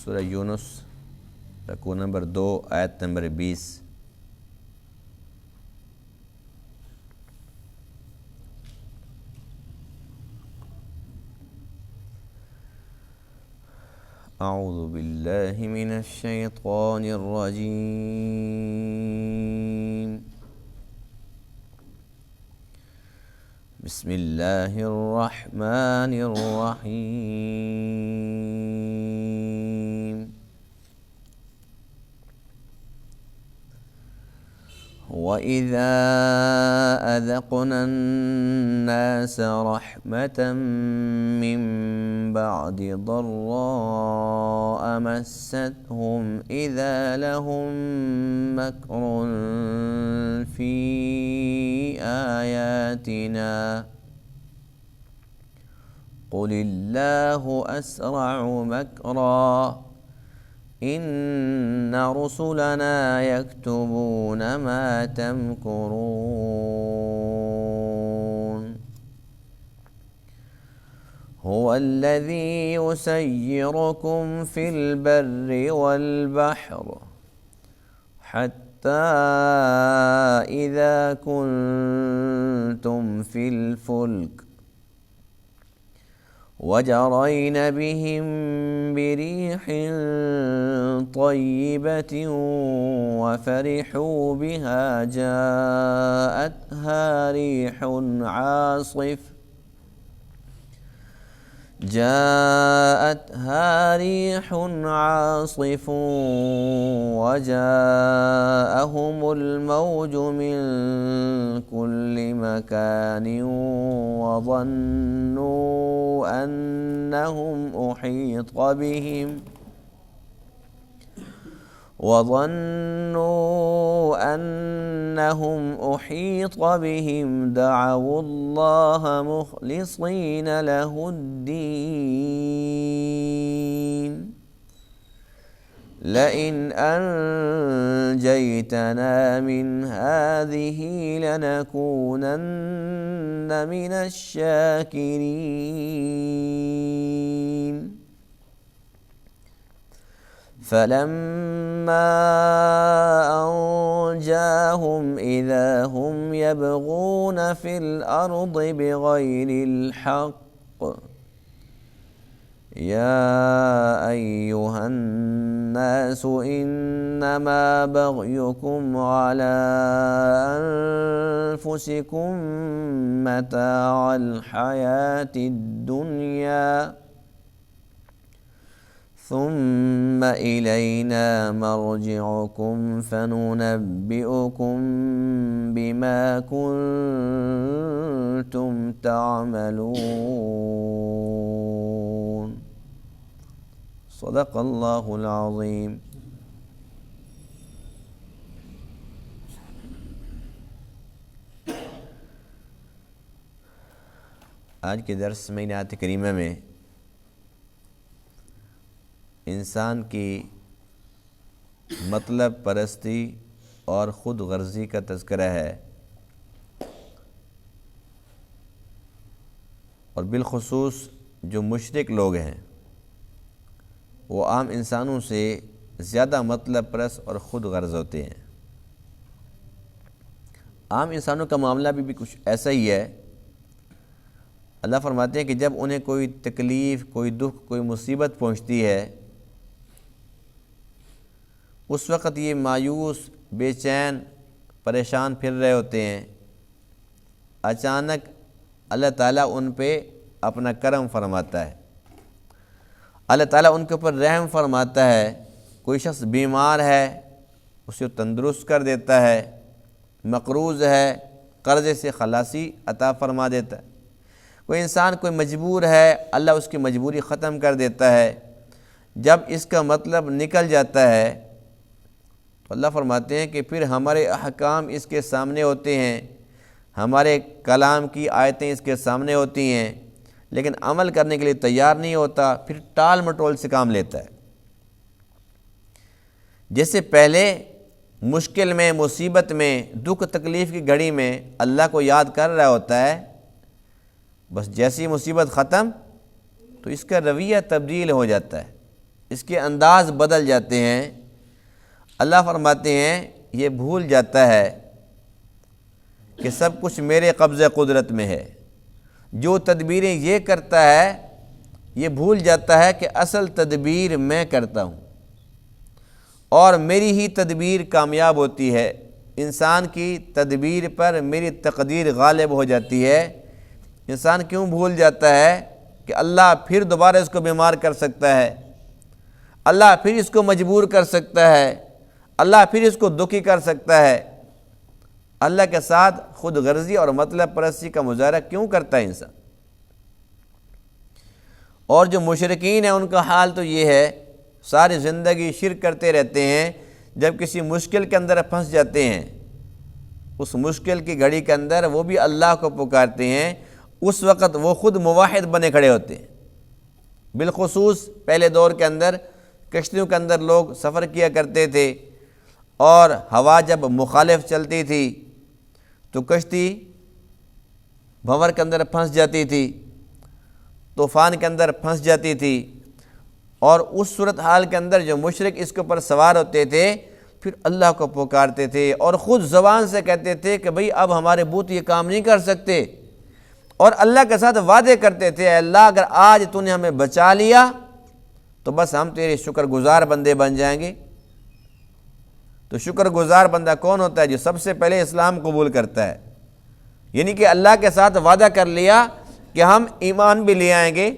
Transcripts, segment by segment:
سورہ یونس رکوع نمبر 2 آیت نمبر 20۔ اعوذ باللہ من الشیطان الرجیم، بسم اللہ الرحمن الرحیم۔ وَإِذَا أَذَقْنَا النَّاسَ رَحْمَةً مِّن بَعْدِ ضَرَّاءَ مَسَّتْهُمْ إِذَا لَهُم مَّكْرٌ فِي آيَاتِنَا قُلِ اللَّهُ أَسْرَعُ مَكْرًا إِنَّ رُسُلَنَا يَكْتُبُونَ مَا تَمْكُرُونَ هُوَ الَّذِي يُسَيِّرُكُمْ فِي الْبَرِّ وَالْبَحْرِ حَتَّى إِذَا كُنتُمْ فِي الْفُلْكِ وَجَرَيْنَ بِهِمْ بِرِيحٍ طَيِّبَةٍ وَفَرِحُوا بِهَا جَاءَتْهَا رِيحٌ عَاصِفٌ وَجَاءَهُمُ الْمَوْجُ مِنْ كُلِّ مَكَانٍ وَظَنُّوا أَنَّهُمْ أُحِيطَ بِهِمْ دَعَوُا اللَّهَ مُخْلِصِينَ لَهُ الدِّينَ لَئِنْ أَنْجَيْتَنَا مِنْ هَٰذِهِ لَنَكُونَنَّ مِنَ الشَّاكِرِينَ فَلَمَّا أَنْجَاهُمْ إِذَا هُمْ يَبْغُونَ فِي الْأَرْضِ بِغَيْرِ الْحَقِّ يَا أَيُّهَا النَّاسُ إِنَّمَا بَغْيُكُمْ عَلَىٰ أَنفُسِكُم مَّتَاعَ الْحَيَاةِ الدُّنْيَا ثُمَّ إِلَيْنَا مَرْجِعُكُمْ فَنُنَبِّئُكُم بِمَا كُنتُمْ تَعْمَلُونَ۔ صدق اللہ العظیم۔ آج کے درس میں آیت کریمہ میں انسان کی مطلب پرستی اور خود غرضی کا تذکرہ ہے، اور بالخصوص جو مشرک لوگ ہیں وہ عام انسانوں سے زیادہ مطلب پرست اور خود غرض ہوتے ہیں۔ عام انسانوں کا معاملہ بھی کچھ ایسا ہی ہے۔ اللہ فرماتے ہیں کہ جب انہیں کوئی تکلیف، کوئی دکھ، کوئی مصیبت پہنچتی ہے اس وقت یہ مایوس، بے چین، پریشان پھر رہے ہوتے ہیں۔ اچانک اللہ تعالیٰ ان پہ اپنا کرم فرماتا ہے، اللہ تعالیٰ ان کے اوپر رحم فرماتا ہے۔ کوئی شخص بیمار ہے اسے تندرست کر دیتا ہے، مقروض ہے قرضے سے خلاصی عطا فرما دیتا ہے، کوئی انسان کوئی مجبور ہے اللہ اس کی مجبوری ختم کر دیتا ہے۔ جب اس کا مطلب نکل جاتا ہے تو اللہ فرماتے ہیں کہ پھر ہمارے احکام اس کے سامنے ہوتے ہیں، ہمارے کلام کی آیتیں اس کے سامنے ہوتی ہیں، لیکن عمل کرنے کے لیے تیار نہیں ہوتا، پھر ٹال مٹول سے کام لیتا ہے۔ جیسے پہلے مشکل میں، مصیبت میں، دکھ تکلیف کی گھڑی میں اللہ کو یاد کر رہا ہوتا ہے، بس جیسی مصیبت ختم تو اس کا رویہ تبدیل ہو جاتا ہے، اس کے انداز بدل جاتے ہیں۔ اللہ فرماتے ہیں یہ بھول جاتا ہے کہ سب کچھ میرے قبضہ قدرت میں ہے، جو تدبیریں یہ کرتا ہے یہ بھول جاتا ہے کہ اصل تدبیر میں کرتا ہوں اور میری ہی تدبیر کامیاب ہوتی ہے۔ انسان کی تدبیر پر میری تقدیر غالب ہو جاتی ہے۔ انسان کیوں بھول جاتا ہے کہ اللہ پھر دوبارہ اس کو بیمار کر سکتا ہے، اللہ پھر اس کو مجبور کر سکتا ہے، اللہ پھر اس کو دکھی کر سکتا ہے۔ اللہ کے ساتھ خود غرضی اور مطلب پرستی کا مظاہرہ کیوں کرتا ہے انسان؟ اور جو مشرکین ہیں ان کا حال تو یہ ہے، ساری زندگی شرک کرتے رہتے ہیں، جب کسی مشکل کے اندر پھنس جاتے ہیں، اس مشکل کی گھڑی کے اندر وہ بھی اللہ کو پکارتے ہیں، اس وقت وہ خود موحد بنے کھڑے ہوتے ہیں۔ بالخصوص پہلے دور کے اندر کشتیوں کے اندر لوگ سفر کیا کرتے تھے اور ہوا جب مخالف چلتی تھی تو کشتی بھنور کے اندر پھنس جاتی تھی، طوفان کے اندر پھنس جاتی تھی، اور اس صورتحال کے اندر جو مشرک اس کے اوپر سوار ہوتے تھے پھر اللہ کو پکارتے تھے اور خود زبان سے کہتے تھے کہ بھئی اب ہمارے بت یہ کام نہیں کر سکتے، اور اللہ کے ساتھ وعدے کرتے تھے، اے اللہ اگر آج تو نے ہمیں بچا لیا تو بس ہم تیرے شکر گزار بندے بن جائیں گے۔ تو شکر گزار بندہ کون ہوتا ہے؟ جو سب سے پہلے اسلام قبول کرتا ہے، یعنی کہ اللہ کے ساتھ وعدہ کر لیا کہ ہم ایمان بھی لے آئیں گے،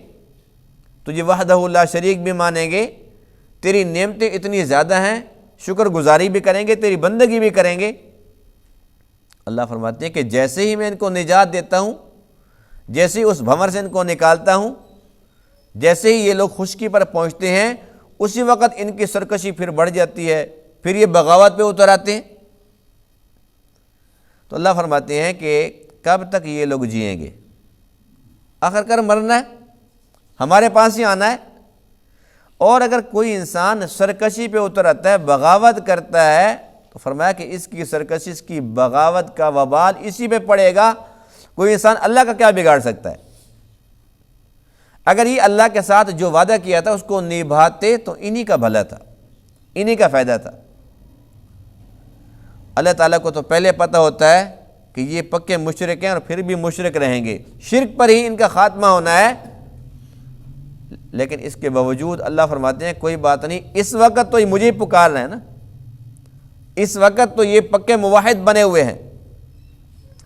تجھے وحدہ لا شریک بھی مانیں گے، تیری نعمتیں اتنی زیادہ ہیں، شکر گزاری بھی کریں گے، تیری بندگی بھی کریں گے۔ اللہ فرماتے ہیں کہ جیسے ہی میں ان کو نجات دیتا ہوں، جیسے ہی اس بھنور سے ان کو نکالتا ہوں، جیسے ہی یہ لوگ خشکی پر پہنچتے ہیں اسی وقت ان کی سرکشی پھر بڑھ جاتی ہے، پھر یہ بغاوت پہ اتر آتے ہیں۔ تو اللہ فرماتے ہیں کہ کب تک یہ لوگ جئیں گے؟ آخر کار مرنا ہے، ہمارے پاس ہی آنا ہے۔ اور اگر کوئی انسان سرکشی پہ اتر آتا ہے، بغاوت کرتا ہے، تو فرمایا کہ اس کی سرکشی، اس کی بغاوت کا وبال اسی پہ پڑے گا۔ کوئی انسان اللہ کا کیا بگاڑ سکتا ہے؟ اگر یہ اللہ کے ساتھ جو وعدہ کیا تھا اس کو نبھاتے تو انہی کا بھلا تھا، انہی کا فائدہ تھا۔ اللہ تعالیٰ کو تو پہلے پتہ ہوتا ہے کہ یہ پکے مشرک ہیں اور پھر بھی مشرک رہیں گے، شرک پر ہی ان کا خاتمہ ہونا ہے، لیکن اس کے باوجود اللہ فرماتے ہیں کوئی بات نہیں، اس وقت تو یہ مجھے پکار رہے ہیں نا، اس وقت تو یہ پکے موحد بنے ہوئے ہیں،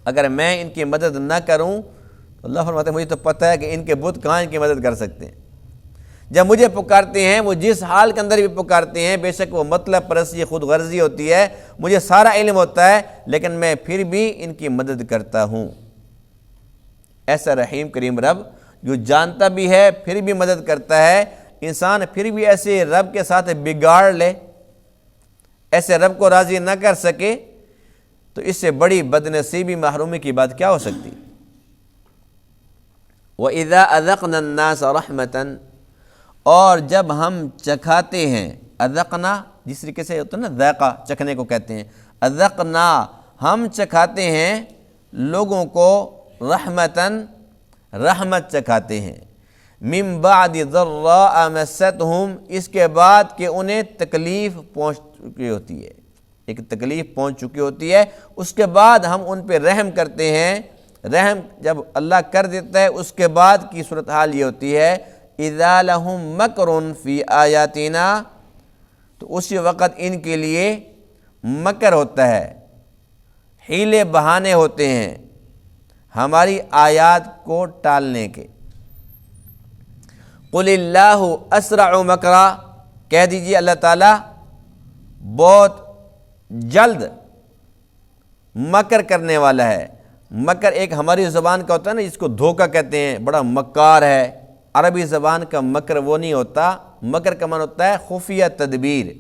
اگر میں ان کی مدد نہ کروں تو اللہ فرماتے ہیں مجھے تو پتہ ہے کہ ان کے بت کہاں ان کی مدد کر سکتے ہیں۔ جب مجھے پکارتے ہیں، وہ جس حال کے اندر بھی پکارتے ہیں، بے شک وہ مطلب پرستی خود غرضی ہوتی ہے، مجھے سارا علم ہوتا ہے، لیکن میں پھر بھی ان کی مدد کرتا ہوں۔ ایسا رحیم کریم رب جو جانتا بھی ہے پھر بھی مدد کرتا ہے، انسان پھر بھی ایسے رب کے ساتھ بگاڑ لے، ایسے رب کو راضی نہ کر سکے، تو اس سے بڑی بدنصیبی محرومی کی بات کیا ہو سکتی؟ وَإِذَا أَذَقْنَا النَّاسَ رَحْمَةً، اور جب ہم چکھاتے ہیں، اذقنا جس طریقے سے ہوتا ہے نا، ذائقہ چکھنے کو کہتے ہیں، اذقنا ہم چکھاتے ہیں لوگوں کو، رحمتاً رحمت چکھاتے ہیں، من بعد ضراء مستہم اس کے بعد کہ انہیں تکلیف پہنچ چکی ہوتی ہے، ایک تکلیف پہنچ چکی ہوتی ہے، اس کے بعد ہم ان پہ رحم کرتے ہیں۔ رحم جب اللہ کر دیتا ہے اس کے بعد کی صورتحال یہ ہوتی ہے، اذا لہم مکر فی آیاتنا، تو اسی وقت ان کے لیے مکر ہوتا ہے، حیلے بہانے ہوتے ہیں ہماری آیات کو ٹالنے کے۔ قل اللہ اسرع مکرا، کہہ دیجئے اللہ تعالیٰ بہت جلد مکر کرنے والا ہے۔ مکر ایک ہماری زبان کا ہوتا ہے نا، جس کو دھوکہ کہتے ہیں، بڑا مکار ہے۔ عربی زبان کا مکر وہ نہیں ہوتا، مکر کا معنی ہوتا ہے خفیہ تدبیر،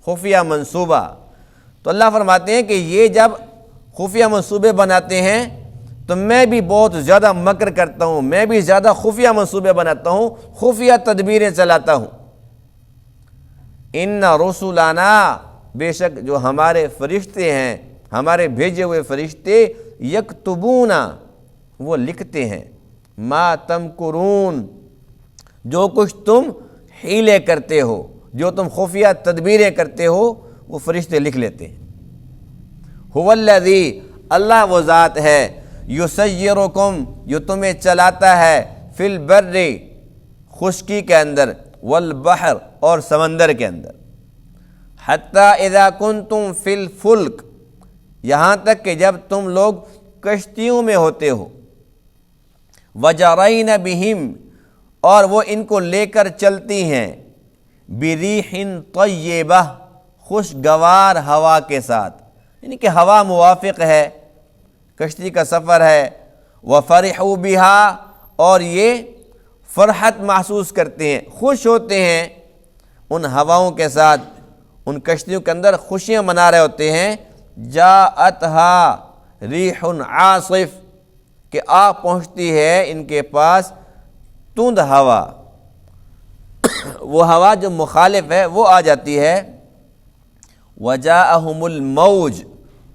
خفیہ منصوبہ۔ تو اللہ فرماتے ہیں کہ یہ جب خفیہ منصوبے بناتے ہیں تو میں بھی بہت زیادہ مکر کرتا ہوں، میں بھی زیادہ خفیہ منصوبے بناتا ہوں، خفیہ تدبیریں چلاتا ہوں۔ ان رسولنا، بے شک جو ہمارے فرشتے ہیں، ہمارے بھیجے ہوئے فرشتے، یکتبون وہ لکھتے ہیں، ما تمکرون جو کچھ تم حیلے کرتے ہو، جو تم خفیہ تدبیریں کرتے ہو وہ فرشتے لکھ لیتے ہیں۔ هو الذی، اللہ وہ ذات ہے، یسیرکم، جو تمہیں چلاتا ہے، فی البر، خشکی کے اندر، والبحر، اور سمندر کے اندر، حتی اذا کنتم فی الفلک، یہاں تک کہ جب تم لوگ کشتیوں میں ہوتے ہو، وجرین بہم، اور وہ ان کو لے کر چلتی ہیں، بریح طیبہ، خوشگوار ہوا کے ساتھ، یعنی کہ ہوا موافق ہے، کشتی کا سفر ہے، وفرحوا بہا، اور یہ فرحت محسوس کرتے ہیں، خوش ہوتے ہیں ان ہواؤں کے ساتھ، ان کشتیوں کے اندر خوشیاں منا رہے ہوتے ہیں، جاءتھا ریح عاصف، کہ آ پہنچتی ہے ان کے پاس تند ہوا، وہ ہوا جو مخالف ہے وہ آ جاتی ہے، وجاءہم الموج،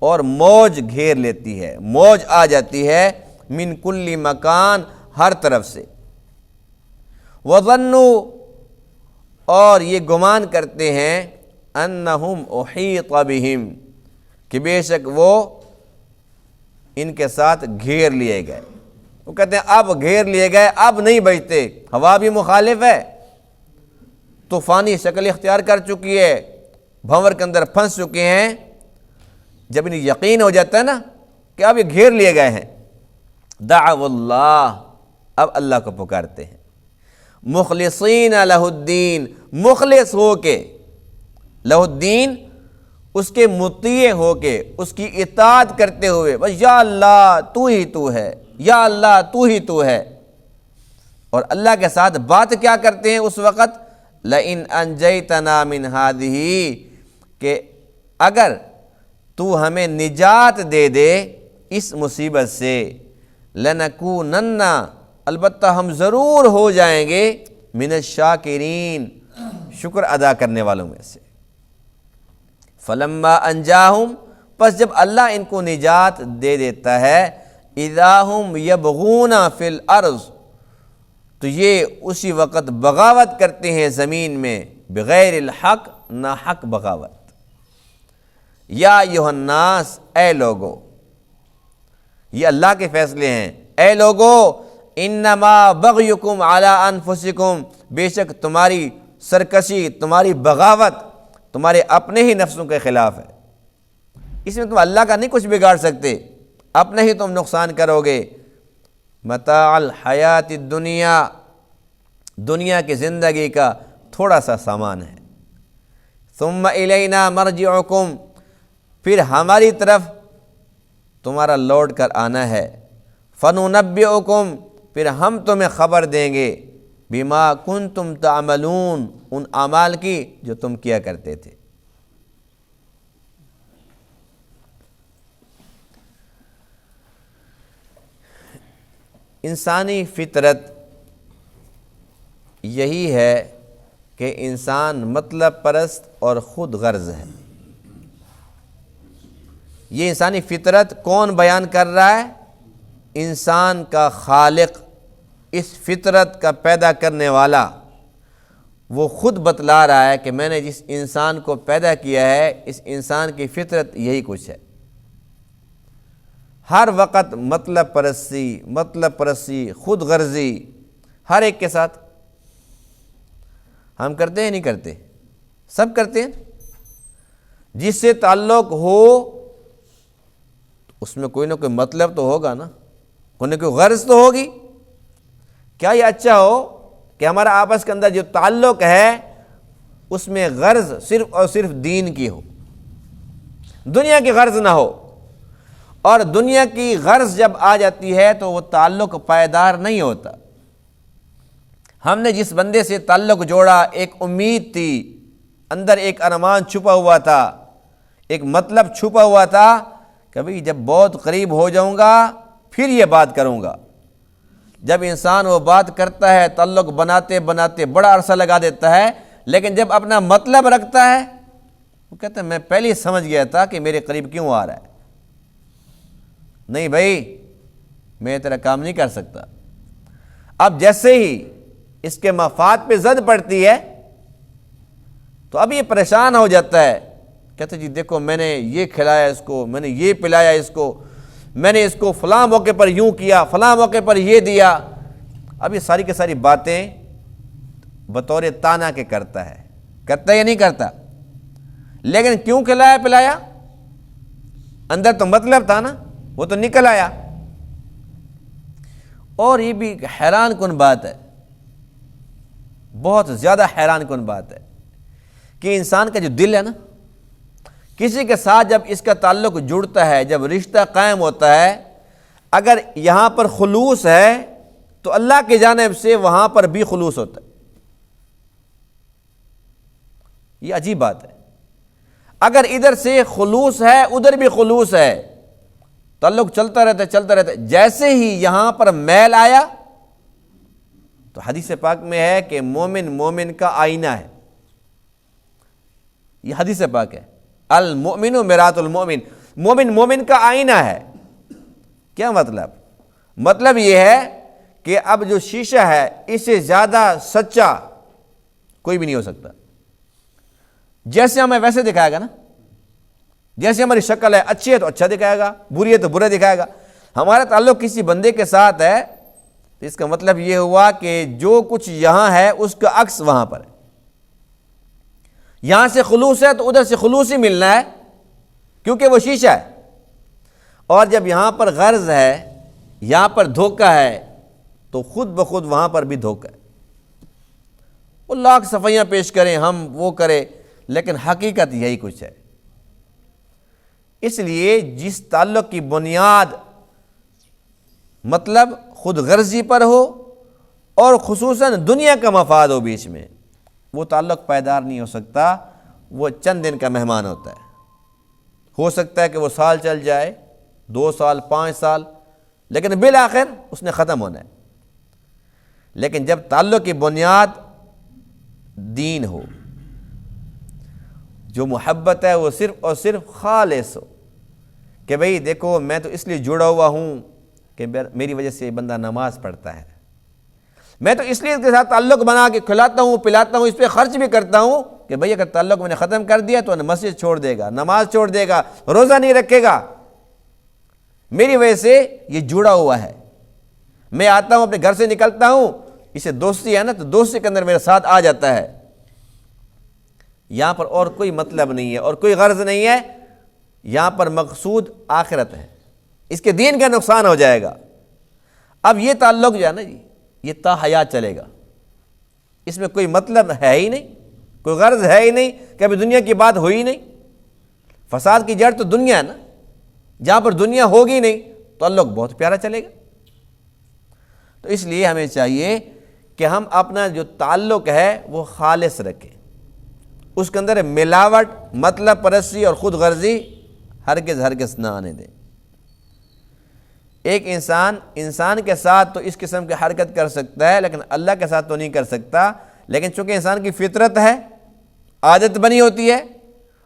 اور موج گھیر لیتی ہے، موج آ جاتی ہے، من کل مکان، ہر طرف سے، وظنوا، اور یہ گمان کرتے ہیں، انہم احیط بہم، کہ بے شک وہ ان کے ساتھ گھیر لیے گئے، وہ کہتے ہیں اب گھیر لیے گئے، اب نہیں بچتے، ہوا بھی مخالف ہے، طوفانی شکل اختیار کر چکی ہے، بھنور کے اندر پھنس چکے ہیں، جب انہیں یقین ہو جاتا ہے نا کہ اب یہ گھیر لیے گئے ہیں، دعوا اللہ، اب اللہ کو پکارتے ہیں، مخلصین لہ الدین، مخلص ہو کے، لہ الدین، اس کے مطیع ہو کے، اس کی اطاعت کرتے ہوئے، بس یا اللہ تو ہی تو ہے، یا اللہ تو ہی تو ہے، اور اللہ کے ساتھ بات کیا کرتے ہیں اس وقت، لئن انجیتنا من ہذہ، کہ اگر تو ہمیں نجات دے دے اس مصیبت سے، لنکونن، البتہ ہم ضرور ہو جائیں گے، من الشاکرین، شکر ادا کرنے والوں میں سے، فلما انجاہم، پس جب اللہ ان کو نجات دے دیتا ہے، اذا ہم یبغون فی الارض، تو یہ اسی وقت بغاوت کرتے ہیں زمین میں، بغیر الحق، ناحق بغاوت، یا ایھا الناس، اے لوگو، یہ اللہ کے فیصلے ہیں، اے لوگو، انما بغیکم علی انفسکم، بے شک تمہاری سرکشی، تمہاری بغاوت تمہارے اپنے ہی نفسوں کے خلاف ہے، اس میں تم اللہ کا نہیں کچھ بگاڑ سکتے، اپنے ہی تم نقصان کرو گے، متاع الحیات الدنیا، دنیا کی زندگی کا تھوڑا سا سامان ہے، ثم الینا مرجعکم، پھر ہماری طرف تمہارا لوٹ کر آنا ہے، فننبئکم، پھر ہم تمہیں خبر دیں گے، بما کنتم تعملون، ان اعمال کی جو تم کیا کرتے تھے۔ انسانی فطرت یہی ہے کہ انسان مطلب پرست اور خود غرض ہے۔ یہ انسانی فطرت کون بیان کر رہا ہے؟ انسان کا خالق، اس فطرت کا پیدا کرنے والا، وہ خود بتلا رہا ہے کہ میں نے جس انسان کو پیدا کیا ہے، اس انسان کی فطرت یہی کچھ ہے، ہر وقت مطلب پرستی، خود غرضی، ہر ایک کے ساتھ۔ ہم کرتے ہیں نہیں کرتے؟ سب کرتے ہیں۔ جس سے تعلق ہو اس میں کوئی نہ کوئی مطلب تو ہوگا نا، کوئی نہ کوئی غرض تو ہوگی۔ کیا یہ اچھا ہو کہ ہمارا آپس کے اندر جو تعلق ہے اس میں غرض صرف اور صرف دین کی ہو، دنیا کی غرض نہ ہو؟ اور دنیا کی غرض جب آ جاتی ہے تو وہ تعلق پائیدار نہیں ہوتا۔ ہم نے جس بندے سے تعلق جوڑا، ایک امید تھی، اندر ایک ارمان چھپا ہوا تھا، ایک مطلب چھپا ہوا تھا، کبھی جب بہت قریب ہو جاؤں گا پھر یہ بات کروں گا۔ جب انسان وہ بات کرتا ہے، تعلق بناتے بناتے بڑا عرصہ لگا دیتا ہے، لیکن جب اپنا مطلب رکھتا ہے وہ کہتا ہے میں پہلے ہی سمجھ گیا تھا کہ میرے قریب کیوں آ رہا ہے، نہیں بھائی میں تیرا کام نہیں کر سکتا۔ اب جیسے ہی اس کے مفاد پہ زد پڑتی ہے تو اب یہ پریشان ہو جاتا ہے، کہتے جی دیکھو میں نے یہ کھلایا اس کو، میں نے یہ پلایا اس کو، میں نے اس کو فلاں موقع پر یوں کیا، فلاں موقع پر یہ دیا۔ اب یہ ساری کی ساری باتیں بطور تانا کے کرتا ہے یا نہیں کرتا؟ لیکن کیوں کھلایا پلایا؟ اندر تو مطلب تھا نا، وہ تو نکل آیا۔ اور یہ بھی حیران کن بات ہے، بہت زیادہ حیران کن بات ہے کہ انسان کا جو دل ہے نا، کسی کے ساتھ جب اس کا تعلق جڑتا ہے، جب رشتہ قائم ہوتا ہے، اگر یہاں پر خلوص ہے تو اللہ کی جانب سے وہاں پر بھی خلوص ہوتا ہے۔ یہ عجیب بات ہے، اگر ادھر سے خلوص ہے ادھر بھی خلوص ہے، تعلق چلتا رہتا ہے۔ جیسے ہی یہاں پر میل آیا تو حدیث پاک میں ہے کہ مومن کا آئینہ ہے، یہ حدیث پاک ہے، المؤمن مرآۃ المؤمن، مومن کا آئینہ ہے۔ کیا مطلب یہ ہے کہ اب جو شیشہ ہے اس سے زیادہ سچا کوئی بھی نہیں ہو سکتا۔ جیسے ہمیں ویسے دکھائے گا نا، جیسے ہماری شکل ہے، اچھی ہے تو اچھا دکھائے گا، بری ہے تو برا دکھائے گا۔ ہمارا تعلق کسی بندے کے ساتھ ہے تو اس کا مطلب یہ ہوا کہ جو کچھ یہاں ہے اس کا عکس وہاں پر ہے۔ یہاں سے خلوص ہے تو ادھر سے خلوص ہی ملنا ہے، کیونکہ وہ شیشہ ہے۔ اور جب یہاں پر غرض ہے، یہاں پر دھوکہ ہے، تو خود بخود وہاں پر بھی دھوکہ ہے۔ وہ لاکھ صفائیاں پیش کریں، ہم وہ کریں، لیکن حقیقت یہی کچھ ہے۔ اس لیے جس تعلق کی بنیاد مطلب خود غرضی پر ہو اور خصوصاً دنیا کا مفاد ہو بیچ میں، وہ تعلق پائیدار نہیں ہو سکتا، وہ چند دن کا مہمان ہوتا ہے۔ ہو سکتا ہے کہ وہ سال چل جائے، 2 سال، 5 سال، لیکن بالآخر اس نے ختم ہونا ہے۔ لیکن جب تعلق کی بنیاد دین ہو، جو محبت ہے وہ صرف اور صرف خالص ہو، کہ بھئی دیکھو میں تو اس لیے جڑا ہوا ہوں کہ میری وجہ سے بندہ نماز پڑھتا ہے، میں تو اس لیے اس کے ساتھ تعلق بنا کے کھلاتا ہوں، پلاتا ہوں، اس پہ خرچ بھی کرتا ہوں کہ بھئی اگر تعلق میں نے ختم کر دیا تو مسجد چھوڑ دے گا، نماز چھوڑ دے گا، روزہ نہیں رکھے گا، میری وجہ سے یہ جڑا ہوا ہے۔ میں آتا ہوں، اپنے گھر سے نکلتا ہوں، اسے دوستی ہے نا تو دوستی کے اندر میرے ساتھ آ جاتا ہے۔ یہاں پر اور کوئی مطلب نہیں ہے اور کوئی غرض نہیں ہے، یہاں پر مقصود آخرت ہے، اس کے دین کا نقصان ہو جائے گا۔ اب یہ تعلق جو ہے نا جی، یہ تا حیات چلے گا، اس میں کوئی مطلب ہے ہی نہیں، کوئی غرض ہے ہی نہیں، کہ ابھی دنیا کی بات ہوئی نہیں۔ فساد کی جڑ تو دنیا ہے نا، جہاں پر دنیا ہوگی نہیں تعلق بہت پیارا چلے گا۔ تو اس لیے ہمیں چاہیے کہ ہم اپنا جو تعلق ہے وہ خالص رکھیں، اس کے اندر ملاوٹ، مطلب پرستی اور خود غرضی ہرگز نہ آنے دیں۔ ایک انسان کے ساتھ تو اس قسم کی حرکت کر سکتا ہے، لیکن اللہ کے ساتھ تو نہیں کر سکتا۔ لیکن چونکہ انسان کی فطرت ہے، عادت بنی ہوتی ہے،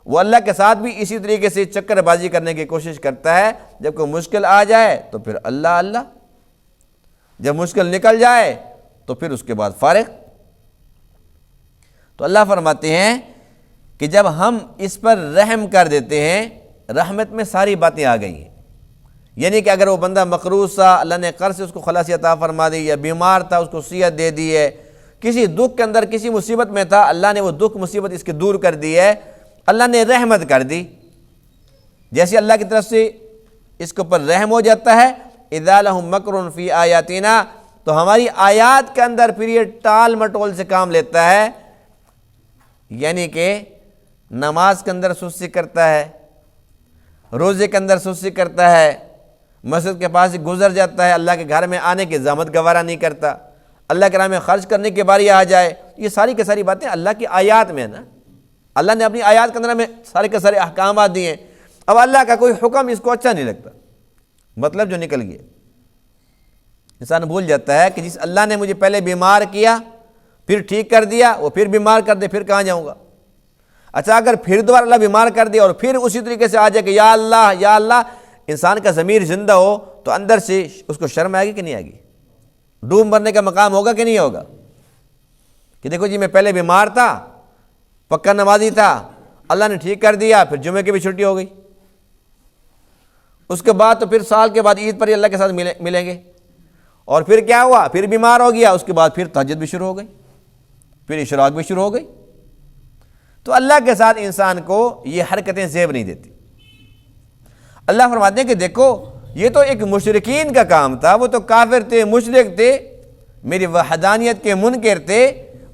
وہ اللہ کے ساتھ بھی اسی طریقے سے چکر بازی کرنے کی کوشش کرتا ہے۔ جب کوئی مشکل آ جائے تو پھر اللہ اللہ، جب مشکل نکل جائے تو پھر اس کے بعد فارغ۔ تو اللہ فرماتے ہیں کہ جب ہم اس پر رحم کر دیتے ہیں، رحمت میں ساری باتیں آ گئی ہیں۔ یعنی کہ اگر وہ بندہ مقروض تھا، اللہ نے قرض سے اس کو خلاصی عطا فرما دی، یا بیمار تھا اس کو صحت دے دی ہے، کسی دکھ کے اندر کسی مصیبت میں تھا، اللہ نے وہ دکھ مصیبت اس کے دور کر دی ہے، اللہ نے رحمت کر دی۔ جیسے اللہ کی طرف سے اس کے اوپر رحم ہو جاتا ہے، اذا لهم مکر فی آیاتنا، تو ہماری آیات کے اندر پھر یہ ٹال مٹول سے کام لیتا ہے۔ یعنی کہ نماز کے اندر سستی کرتا ہے، روزے کے اندر سستی کرتا ہے، مسجد کے پاس ہی گزر جاتا ہے، اللہ کے گھر میں آنے کی زحمت گوارا نہیں کرتا، اللہ کے راہ میں خرچ کرنے کی باری آ جائے۔ یہ ساری کی ساری باتیں اللہ کی آیات میں ہے نا، اللہ نے اپنی آیات کے اندر ہمیں سارے کے سارے احکامات دیے ہیں۔ اب اللہ کا کوئی حکم اس کو اچھا نہیں لگتا، مطلب جو نکل گیا، انسان بھول جاتا ہے کہ جس اللہ نے مجھے پہلے بیمار کیا، پھر ٹھیک کر دیا، وہ پھر بیمار کر دے، پھر کہاں جاؤں گا؟ اچھا اگر پھر دوبارہ اللہ بیمار کر دیا اور پھر اسی طریقے سے آ جائے کہ یا اللہ یا اللہ، انسان کا ضمیر زندہ ہو تو اندر سے اس کو شرم آئے گی کہ نہیں آئے گی؟ ڈوب مرنے کا مقام ہوگا کہ نہیں ہوگا؟ کہ دیکھو جی میں پہلے بیمار تھا، پکا نمازی تھا، اللہ نے ٹھیک کر دیا، پھر جمعے کی بھی چھٹی ہو گئی۔ اس کے بعد تو پھر سال کے بعد عید پر ہی اللہ کے ساتھ ملیں گے۔ اور پھر کیا ہوا؟ پھر بیمار ہو گیا، اس کے بعد پھر تہجد بھی شروع ہو گئی، پھر اشراق بھی شروع ہو گئی۔ تو اللہ کے ساتھ انسان کو یہ حرکتیں زیب نہیں دیتی۔ اللہ فرماتے ہیں کہ دیکھو یہ تو ایک مشرکین کا کام تھا، وہ تو کافر تھے، مشرک تھے، میری وحدانیت کے منکر تھے،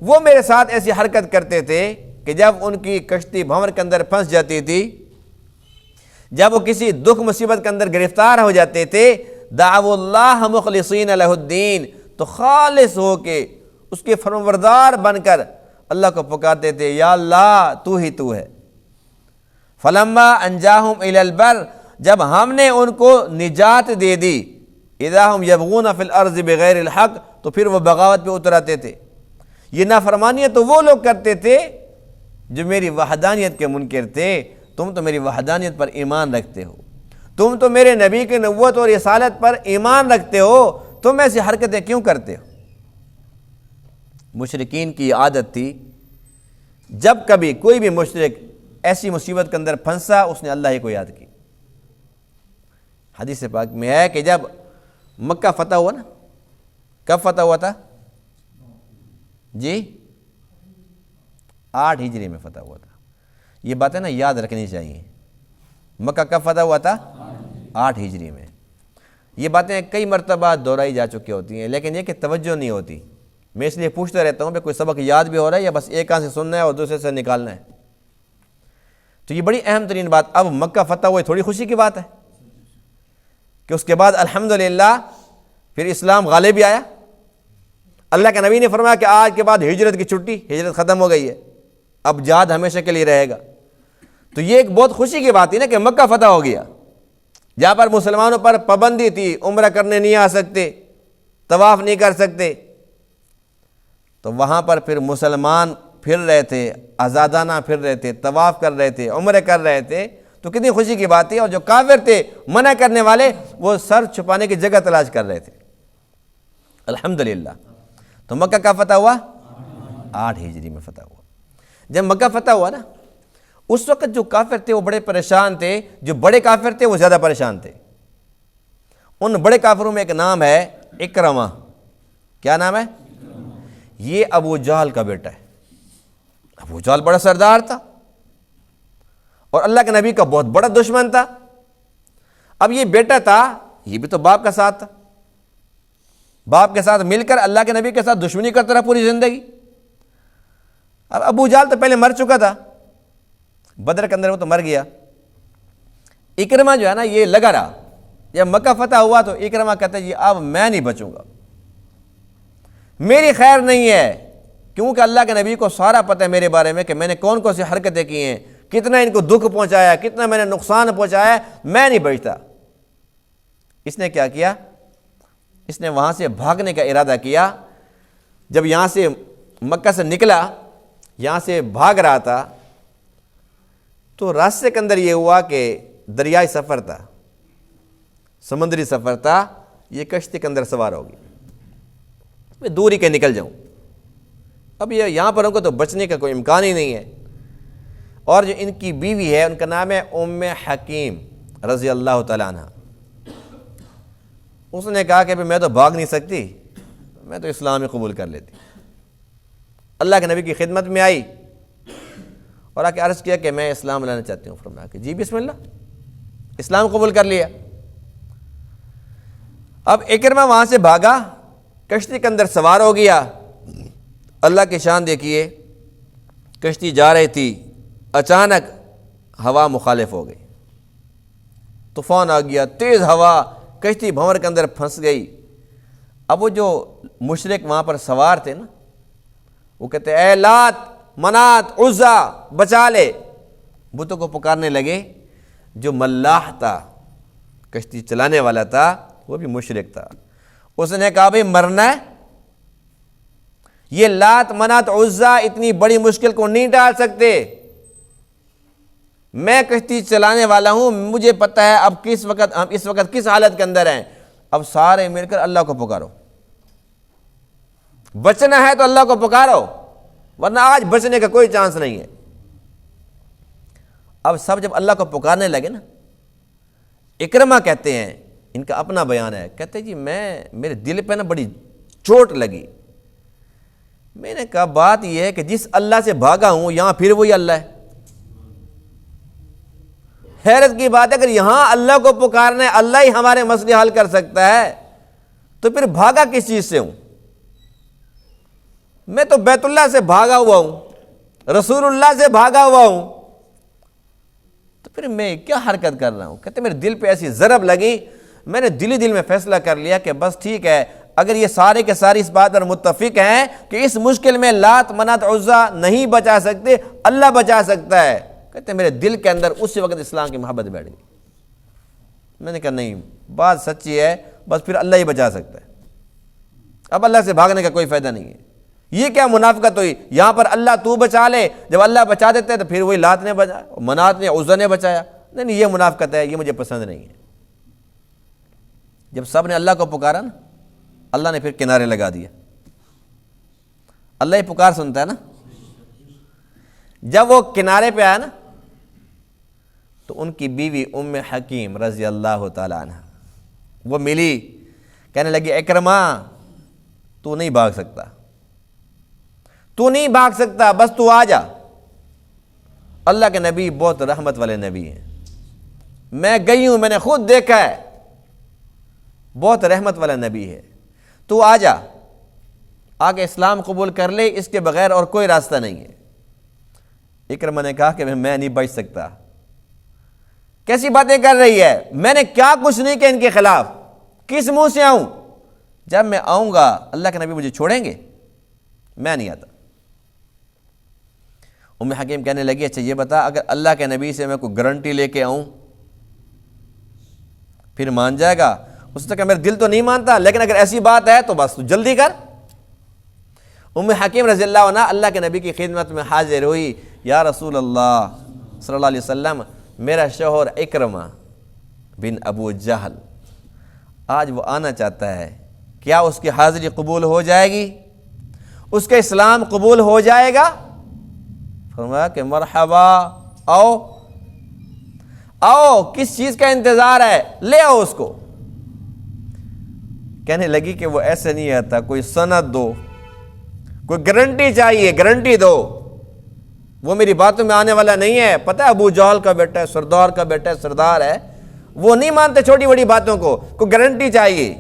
وہ میرے ساتھ ایسی حرکت کرتے تھے کہ جب ان کی کشتی بھنور کے اندر پھنس جاتی تھی، جب وہ کسی دکھ مصیبت کے اندر گرفتار ہو جاتے تھے، دعوا اللہ مخلصین لہ الدین، تو خالص ہو کے اس کے فرمانبردار بن کر اللہ کو پکارتے تھے، یا اللہ تو ہی تو ہے۔ فلما انجاہم الی البر، جب ہم نے ان کو نجات دے دی، اذا ہم یبغون فی الارض بغیر الحق، تو پھر وہ بغاوت پہ اتر آتے تھے۔ یہ نافرمانیت تو وہ لوگ کرتے تھے جو میری وحدانیت کے منکر تھے۔ تم تو میری وحدانیت پر ایمان رکھتے ہو، تم تو میرے نبی کی نبوت اور رسالت پر ایمان رکھتے ہو، تم ایسی حرکتیں کیوں کرتے ہو؟ مشرکین کی عادت تھی، جب کبھی کوئی بھی مشرک ایسی مصیبت کے اندر پھنسا، اس نے اللہ ہی کو یاد کی۔ حدیث پاک میں ہے کہ جب مکہ فتح ہوا نا، کب فتح ہوا تھا؟ جی 8 ہجری میں فتح ہوا تھا۔ یہ باتیں نا یاد رکھنی چاہیے۔ مکہ کب فتح ہوا تھا؟ 8 ہجری میں۔ یہ باتیں کئی مرتبہ دہرائی جا چکی ہوتی ہیں، لیکن یہ کہ توجہ نہیں ہوتی۔ میں اس لیے پوچھتا رہتا ہوں کہ کوئی سبق یاد بھی ہو رہا ہے یا بس ایک کان سے سننا ہے اور دوسرے سے نکالنا ہے؟ تو یہ بڑی اہم ترین بات۔ اب مکہ فتح ہوئے، تھوڑی خوشی کی بات ہے کہ اس کے بعد الحمدللہ پھر اسلام غالب بھی آیا۔ اللہ کے نبی نے فرمایا کہ آج کے بعد ہجرت کی چھٹی، ہجرت ختم ہو گئی ہے، اب جہاد ہمیشہ کے لیے رہے گا۔ تو یہ ایک بہت خوشی کی بات تھی نا کہ مکہ فتح ہو گیا، جہاں پر مسلمانوں پر پابندی تھی، عمرہ کرنے نہیں آ سکتے، طواف نہیں کر سکتے، تو وہاں پر پھر مسلمان پھر رہے تھے، آزادانہ پھر رہے تھے، طواف کر رہے تھے، عمرے کر رہے تھے، تو کتنی خوشی کی بات تھی۔ اور جو کافر تھے، منع کرنے والے، وہ سر چھپانے کی جگہ تلاش کر رہے تھے۔ الحمدللہ۔ تو مکہ کا فتح ہوا 8 ہجری میں فتح ہوا۔ جب مکہ فتح ہوا نا، اس وقت جو کافر تھے وہ بڑے پریشان تھے، جو بڑے کافر تھے وہ زیادہ پریشان تھے۔ ان بڑے کافروں میں ایک نام ہے اکرمہ۔ کیا نام ہے؟ یہ ابو جہل کا بیٹا ہے۔ ابو جہل بڑا سردار تھا اور اللہ کے نبی کا بہت بڑا دشمن تھا۔ اب یہ بیٹا تھا، یہ بھی تو باپ کا ساتھ تھا، باپ کے ساتھ مل کر اللہ کے نبی کے ساتھ دشمنی کرتا رہا پوری زندگی۔ اب ابو جہل تو پہلے مر چکا تھا، بدر کے اندر وہ تو مر گیا۔ اکرمہ جو ہے نا، یہ لگا رہا۔ جب مکہ فتح ہوا تو اکرمہ کہتا ہے جی اب میں نہیں بچوں گا، میری خیر نہیں ہے، کیونکہ اللہ کے نبی کو سارا پتہ ہے میرے بارے میں کہ میں نے کون کون سی حرکتیں کی ہیں، کتنا ان کو دکھ پہنچایا، کتنا میں نے نقصان پہنچایا، میں نہیں بچتا۔ اس نے کیا کیا؟ اس نے وہاں سے بھاگنے کا ارادہ کیا۔ جب یہاں سے مکہ سے نکلا، یہاں سے بھاگ رہا تھا، تو راستے کے اندر یہ ہوا کہ دریائی سفر تھا، سمندری سفر تھا، یہ کشتی کے اندر سوار ہوگی، میں دور ہی کہ نکل جاؤں، اب یہ یہاں پر ہوں گا تو بچنے کا کوئی امکان ہی نہیں ہے۔ اور جو ان کی بیوی ہے، ان کا نام ہے ام حکیم رضی اللہ تعالیٰ عنہ۔ اس نے کہا کہ میں تو بھاگ نہیں سکتی، میں تو اسلام ہی قبول کر لیتی۔ اللہ کے نبی کی خدمت میں آئی اور آ کے عرض کیا کہ میں اسلام لانا چاہتی ہوں۔ فرمایا کہ جی بسم اللہ، اسلام قبول کر لیا۔ اب اکرمہ وہاں سے بھاگا، کشتی کے اندر سوار ہو گیا۔ اللہ کی شان دیکھیے، کشتی جا رہی تھی، اچانک ہوا مخالف ہو گئی، طوفان آ گیا، تیز ہوا، کشتی بھنور کے اندر پھنس گئی۔ اب وہ جو مشرک وہاں پر سوار تھے نا، وہ کہتے اے لات منات عزا بچا لے، بتوں کو پکارنے لگے۔ جو ملاح تھا، کشتی چلانے والا تھا، وہ بھی مشرک تھا، اس نے کہا بھئی مرنا ہے، یہ لات منات عزا اتنی بڑی مشکل کو نہیں ڈال سکتے، میں کشتی چلانے والا ہوں، مجھے پتہ ہے اب کس وقت ہم اس وقت کس حالت کے اندر ہیں، اب سارے مل کر اللہ کو پکارو، بچنا ہے تو اللہ کو پکارو، ورنہ آج بچنے کا کوئی چانس نہیں ہے۔ اب سب جب اللہ کو پکارنے لگے نا، اکرمہ کہتے ہیں، ان کا اپنا بیان ہے، کہتے ہیں جی میرے دل پہ نا بڑی چوٹ لگی. میں نے کہا بات یہ ہے کہ جس اللہ سے بھاگا ہوں یہاں پھر وہی اللہ ہے. حیرت کی بات ہے، اگر یہاں اللہ کو پکارنا ہے، اللہ ہی ہمارے مسئلے حل کر سکتا ہے، تو پھر بھاگا کس چیز سے ہوں؟ میں تو بیت اللہ سے بھاگا ہوا ہوں، رسول اللہ سے بھاگا ہوا ہوں، تو پھر میں کیا حرکت کر رہا ہوں؟ کہتے میرے دل پہ ایسی ضرب لگی، میں نے دل میں فیصلہ کر لیا کہ بس ٹھیک ہے، اگر یہ سارے کے سارے اس بات پر متفق ہیں کہ اس مشکل میں لات منات عزا نہیں بچا سکتے، اللہ بچا سکتا ہے. کہتے میرے دل کے اندر اسی وقت اسلام کی محبت بیٹھ گئی. میں نے کہا نہیں، بات سچی ہے، بس پھر اللہ ہی بچا سکتا ہے، اب اللہ سے بھاگنے کا کوئی فائدہ نہیں ہے. یہ کیا منافقت ہوئی؟ یہاں پر اللہ تو بچا لے، جب اللہ بچا دیتے تو پھر وہی لات نے بچایا، منات نے، عزا نے بچایا. نہیں یہ منافقت ہے، یہ مجھے پسند نہیں ہے. جب سب نے اللہ کو پکارا نا، اللہ نے پھر کنارے لگا دیا. اللہ ہی پکار سنتا ہے نا. جب وہ کنارے پہ آیا نا تو ان کی بیوی ام حکیم رضی اللہ تعالی عنہ وہ ملی، کہنے لگی اکرمہ تو نہیں بھاگ سکتا، تو نہیں بھاگ سکتا، بس تو آ جا. اللہ کے نبی بہت رحمت والے نبی ہیں، میں گئی ہوں، میں نے خود دیکھا ہے، بہت رحمت والا نبی ہے. تو آ جا، آگے اسلام قبول کر لے، اس کے بغیر اور کوئی راستہ نہیں ہے. اکرمہ نے کہا کہ میں نہیں بچ سکتا. کیسی باتیں کر رہی ہے؟ میں نے کیا کچھ نہیں کیا ان کے خلاف، کس منہ سے آؤں؟ جب میں آؤں گا اللہ کے نبی مجھے چھوڑیں گے؟ میں نہیں آتا. ام حکیم کہنے لگی اچھا یہ بتا، اگر اللہ کے نبی سے میں کوئی گارنٹی لے کے آؤں پھر مان جائے گا؟ اس نے کہا میرا دل تو نہیں مانتا، لیکن اگر ایسی بات ہے تو بس تو جلدی کر. ام حکیم رضی اللہ عنہ اللہ کے نبی کی خدمت میں حاضر ہوئی. یا رسول اللہ صلی اللہ علیہ وسلم، میرا شوہر اکرمہ بن ابو جہل آج وہ آنا چاہتا ہے، کیا اس کی حاضری قبول ہو جائے گی؟ اس کا اسلام قبول ہو جائے گا؟ فرمایا کہ مرحبا، آؤ آؤ، کس چیز کا انتظار ہے، لے آؤ اس کو. کہنے لگی کہ وہ ایسے نہیں آتا، کوئی سند دو، کوئی گارنٹی چاہیے، گارنٹی دو. وہ میری باتوں میں آنے والا نہیں ہے، پتہ ہے ابو جہل کا بیٹا ہے، سردار کا بیٹا ہے، سردار ہے، وہ نہیں مانتے چھوٹی بڑی باتوں کو، کوئی گارنٹی چاہیے.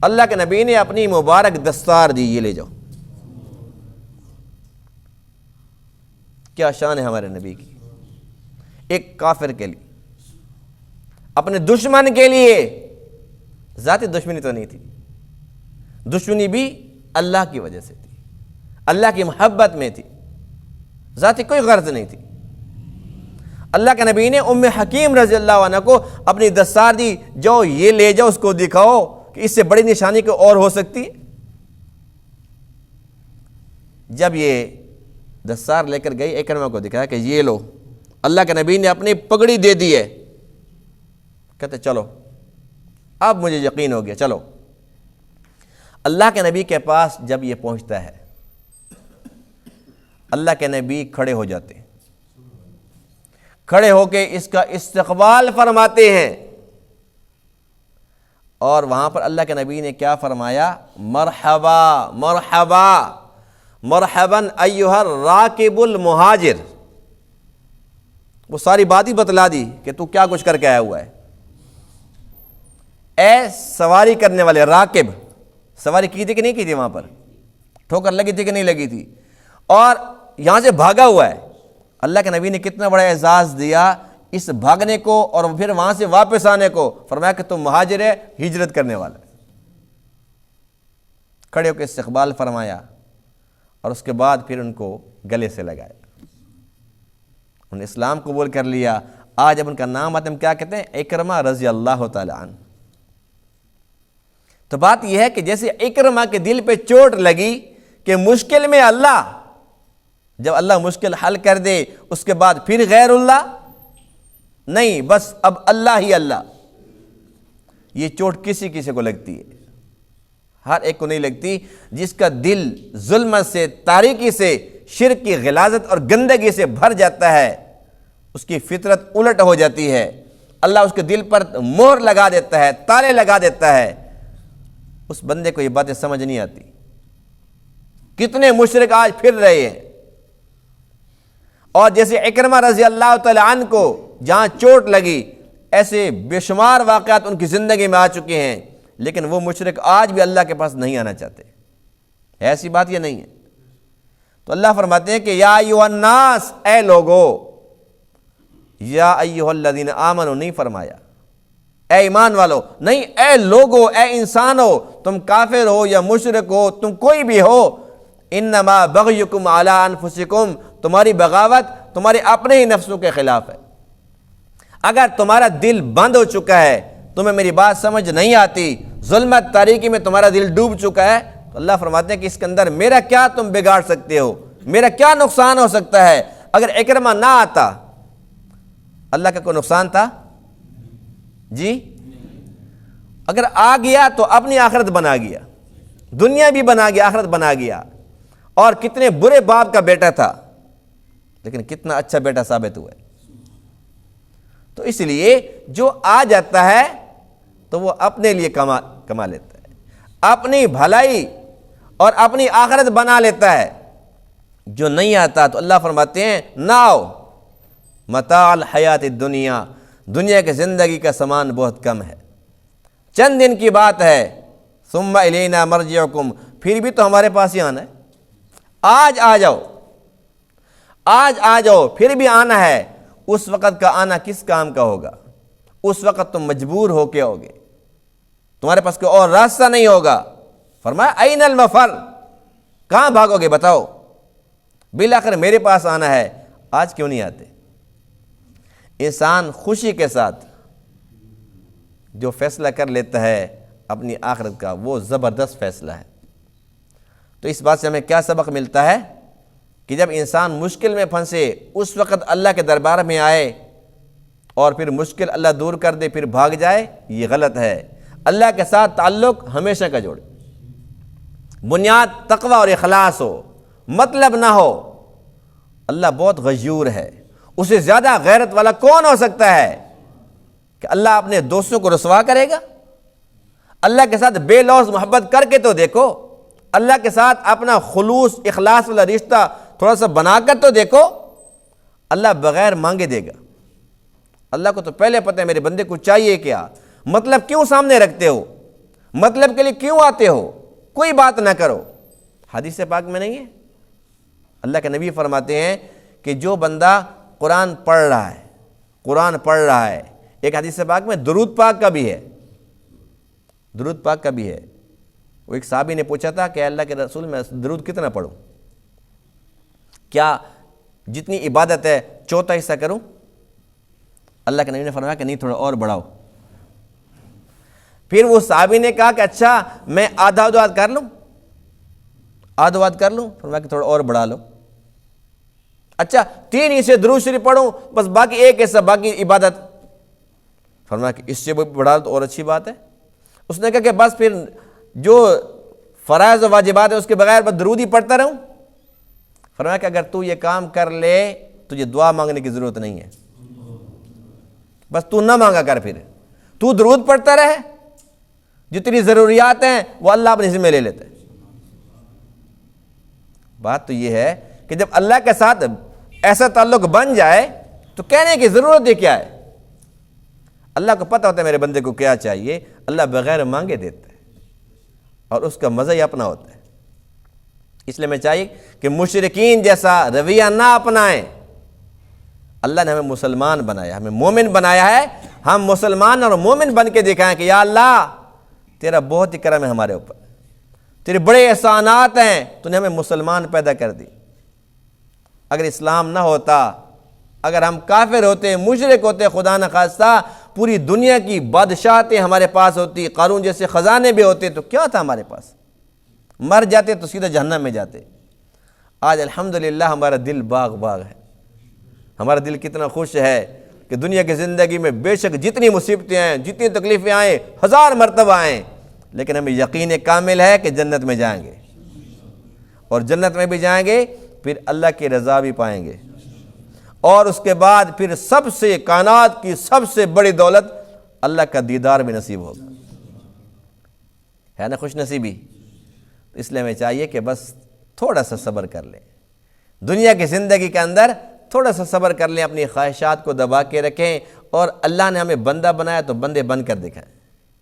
اللہ کے نبی نے اپنی مبارک دستار دی، یہ لے جاؤ. کیا شان ہے ہمارے نبی کی. ایک کافر کے لیے، اپنے دشمن کے لیے، ذاتی دشمنی تو نہیں تھی، دشمنی بھی اللہ کی وجہ سے تھی، اللہ کی محبت میں تھی، ذاتی کوئی غرض نہیں تھی. اللہ کے نبی نے ام حکیم رضی اللہ عنہ کو اپنی دستار دی، جو یہ لے جاؤ، اس کو دکھاؤ کہ اس سے بڑی نشانی کوئی اور ہو سکتی ہے. جب یہ دستار لے کر گئی، اکرمہ کو دکھایا کہ یہ لو، اللہ کے نبی نے اپنی پگڑی دے دی ہے. کہتے چلو اب مجھے یقین ہو گیا، چلو. اللہ کے نبی کے پاس جب یہ پہنچتا ہے، اللہ کے نبی کھڑے ہو جاتے ہیں، کھڑے ہو کے اس کا استقبال فرماتے ہیں. اور وہاں پر اللہ کے نبی نے کیا فرمایا؟ مرحبا مرحبا مرحبا ایھا الراکب المہاجر. وہ ساری بات ہی بتلا دی کہ تو کیا کچھ کر کے آیا ہوا ہے. اے سواری کرنے والے، راکب، سواری کی تھی کہ نہیں کی تھی؟ وہاں پر ٹھوکر لگی تھی کہ نہیں لگی تھی؟ اور یہاں سے بھاگا ہوا ہے. اللہ کے نبی نے کتنا بڑا اعزاز دیا اس بھاگنے کو اور پھر وہاں سے واپس آنے کو. فرمایا کہ تم مہاجر ہے، ہجرت کرنے والا ہے. کھڑے ہو کے استقبال فرمایا اور اس کے بعد پھر ان کو گلے سے لگایا. انہوں نے اسلام قبول کر لیا. آج اب ان کا نام آتے ہم کیا کہتے ہیں؟ اکرمہ رضی اللہ تعالی عنہ. تو بات یہ ہے کہ جیسے اکرمہ کے دل پہ چوٹ لگی کہ مشکل میں اللہ، جب اللہ مشکل حل کر دے اس کے بعد پھر غیر اللہ نہیں، بس اب اللہ ہی اللہ. یہ چوٹ کسی کسی کو لگتی ہے، ہر ایک کو نہیں لگتی. جس کا دل ظلمت سے، تاریکی سے، شرک کی غلاظت اور گندگی سے بھر جاتا ہے، اس کی فطرت الٹ ہو جاتی ہے، اللہ اس کے دل پر مہر لگا دیتا ہے، تالے لگا دیتا ہے، اس بندے کو یہ باتیں سمجھ نہیں آتی۔ کتنے مشرک آج پھر رہے ہیں، اور جیسے اکرمہ رضی اللہ تعالی عنہ کو جہاں چوٹ لگی، ایسے بے شمار واقعات ان کی زندگی میں آ چکے ہیں، لیکن وہ مشرک آج بھی اللہ کے پاس نہیں آنا چاہتے۔ ایسی بات یہ نہیں ہے۔ تو اللہ فرماتے ہیں کہ یا ایھا الناس، اے لوگو، یا ایھا الذین آمنوا نہیں فرمایا اے ایمان والو، نہیں، اے لوگو، اے انسانو، تم کافر ہو یا مشرک ہو، تم کوئی بھی ہو، انما بغیکم علی انفسکم، تمہاری بغاوت تمہارے اپنے ہی نفسوں کے خلاف ہے۔ اگر تمہارا دل بند ہو چکا ہے، تمہیں میری بات سمجھ نہیں آتی، ظلمت تاریکی میں تمہارا دل ڈوب چکا ہے، تو اللہ فرماتے ہیں کہ اس کے اندر میرا کیا تم بگاڑ سکتے ہو، میرا کیا نقصان ہو سکتا ہے؟ اگر اکرمہ نہ آتا، اللہ کا کوئی نقصان تھا؟ جی، اگر آ گیا تو اپنی آخرت بنا گیا، دنیا بھی بنا گیا، آخرت بنا گیا، اور کتنے برے باپ کا بیٹا تھا، لیکن کتنا اچھا بیٹا ثابت ہوا ہے۔ تو اس لیے جو آ جاتا ہے تو وہ اپنے لیے کما لیتا ہے، اپنی بھلائی اور اپنی آخرت بنا لیتا ہے۔ جو نہیں آتا تو اللہ فرماتے ہیں نہ آؤ، متاع الحیات الدنیا، دنیا کی زندگی کا سامان بہت کم ہے، چند دن کی بات ہے، ثم الینا مرجعکم، پھر بھی تو ہمارے پاس ہی آنا ہے، آج آ جاؤ، آج آ جاؤ، پھر بھی آنا ہے۔ اس وقت کا آنا کس کام کا ہوگا؟ اس وقت تم مجبور ہو کے آؤ گے، تمہارے پاس کوئی اور راستہ نہیں ہوگا۔ فرمایا این المفر، کہاں بھاگو گے بتاؤ؟ بالآخر میرے پاس آنا ہے، آج کیوں نہیں آتے؟ انسان خوشی کے ساتھ جو فیصلہ کر لیتا ہے اپنی آخرت کا، وہ زبردست فیصلہ ہے۔ تو اس بات سے ہمیں کیا سبق ملتا ہے کہ جب انسان مشکل میں پھنسے اس وقت اللہ کے دربار میں آئے اور پھر مشکل اللہ دور کر دے پھر بھاگ جائے، یہ غلط ہے۔ اللہ کے ساتھ تعلق ہمیشہ کا جوڑے، بنیاد تقوی اور اخلاص ہو، مطلب نہ ہو۔ اللہ بہت غیور ہے، اسے زیادہ غیرت والا کون ہو سکتا ہے کہ اللہ اپنے دوستوں کو رسوا کرے گا؟ اللہ کے ساتھ بے لوث محبت کر کے تو دیکھو، اللہ کے ساتھ اپنا خلوص اخلاص والا رشتہ تھوڑا سا بنا کر تو دیکھو، اللہ بغیر مانگے دے گا۔ اللہ کو تو پہلے پتہ ہے میرے بندے کو چاہیے کیا، مطلب کیوں سامنے رکھتے ہو، مطلب کے لیے کیوں آتے ہو، کوئی بات نہ کرو۔ حدیث پاک میں نہیں ہے، اللہ کے نبی فرماتے ہیں کہ جو بندہ قرآن پڑھ رہا ہے، ایک حدیث پاک میں درود پاک کا بھی ہے، درود پاک کا بھی ہے۔ وہ ایک صحابی نے پوچھا تھا کہ اللہ کے رسول میں درود کتنا پڑھوں، کیا جتنی عبادت ہے چوتھا حصہ کروں؟ اللہ کے نبی نے فرمایا کہ نہیں، تھوڑا اور بڑھاؤ۔ پھر وہ صحابی نے کہا کہ اچھا میں آدھا کر لوں، فرمایا کہ تھوڑا اور بڑھا لو۔ اچھا 3 حصے درود شریف پڑھوں، بس باقی 1 حصہ باقی عبادت، فرمایا کہ اس سے بڑھا تو اور اچھی بات ہے۔ اس نے کہا کہ بس پھر جو فرائض و واجبات ہیں اس کے بغیر بس درود ہی پڑھتا رہوں؟ فرمایا کہ اگر تو یہ کام کر لے تجھے دعا مانگنے کی ضرورت نہیں ہے، بس تو نہ مانگا کر، پھر تو درود پڑھتا رہے، جتنی ضروریات ہیں وہ اللہ اپنے ذمہ لے لیتا ہے۔ بات تو یہ ہے کہ جب اللہ کے ساتھ ایسا تعلق بن جائے تو کہنے کی ضرورت ہی کیا ہے؟ اللہ کو پتہ ہوتا ہے میرے بندے کو کیا چاہیے، اللہ بغیر مانگے دیتا ہے، اور اس کا مزہ ہی اپنا ہوتا ہے۔ اس لیے میں چاہیے کہ مشرکین جیسا رویہ نہ اپنائیں۔ اللہ نے ہمیں مسلمان بنایا، ہمیں مومن بنایا ہے، ہم مسلمان اور مومن بن کے دکھائیں کہ یا اللہ تیرا بہت ہی کرم ہے ہمارے اوپر، تیرے بڑے احسانات ہیں، تو نے ہمیں مسلمان پیدا کر دی۔ اگر اسلام نہ ہوتا، اگر ہم کافر ہوتے، مشرک ہوتے، خدا نخواستہ پوری دنیا کی بادشاہتیں ہمارے پاس ہوتی، قارون جیسے خزانے بھی ہوتے، تو کیا تھا ہمارے پاس؟ مر جاتے تو سیدھا جہنم میں جاتے۔ آج الحمدللہ ہمارا دل باغ باغ ہے، ہمارا دل کتنا خوش ہے کہ دنیا کی زندگی میں بے شک جتنی مصیبتیں آئیں، جتنی تکلیفیں آئیں، 1000 مرتبہ آئیں، لیکن ہمیں یقین کامل ہے کہ جنت میں جائیں گے، اور جنت میں بھی جائیں گے پھر اللہ کی رضا بھی پائیں گے، اور اس کے بعد پھر سب سے کائنات کی سب سے بڑی دولت اللہ کا دیدار بھی نصیب ہوگا. ہے نا خوش نصیبی؟ اس لیے ہمیں چاہیے کہ بس تھوڑا سا صبر کر لیں. دنیا کی زندگی کے اندر تھوڑا سا صبر کر لیں، اپنی خواہشات کو دبا کے رکھیں، اور اللہ نے ہمیں بندہ بنایا تو بندے بن کر دکھائیں.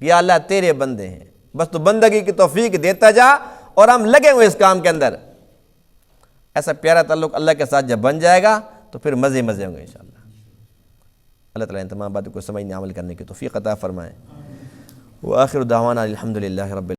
یا اللہ تیرے بندے ہیں، بس تو بندگی کی توفیق دیتا جا اور ہم لگے ہوئے اس کام کے اندر. ایسا پیارا تعلق اللہ کے ساتھ جب بن جائے گا تو پھر مزے مزے ہوں گے انشاءاللہ. اللہ تعالیٰ ان تمام باتوں کو سمجھنے عمل کرنے کی توفیق عطا فرمائے. وآخر دعوانا الحمدللہ رب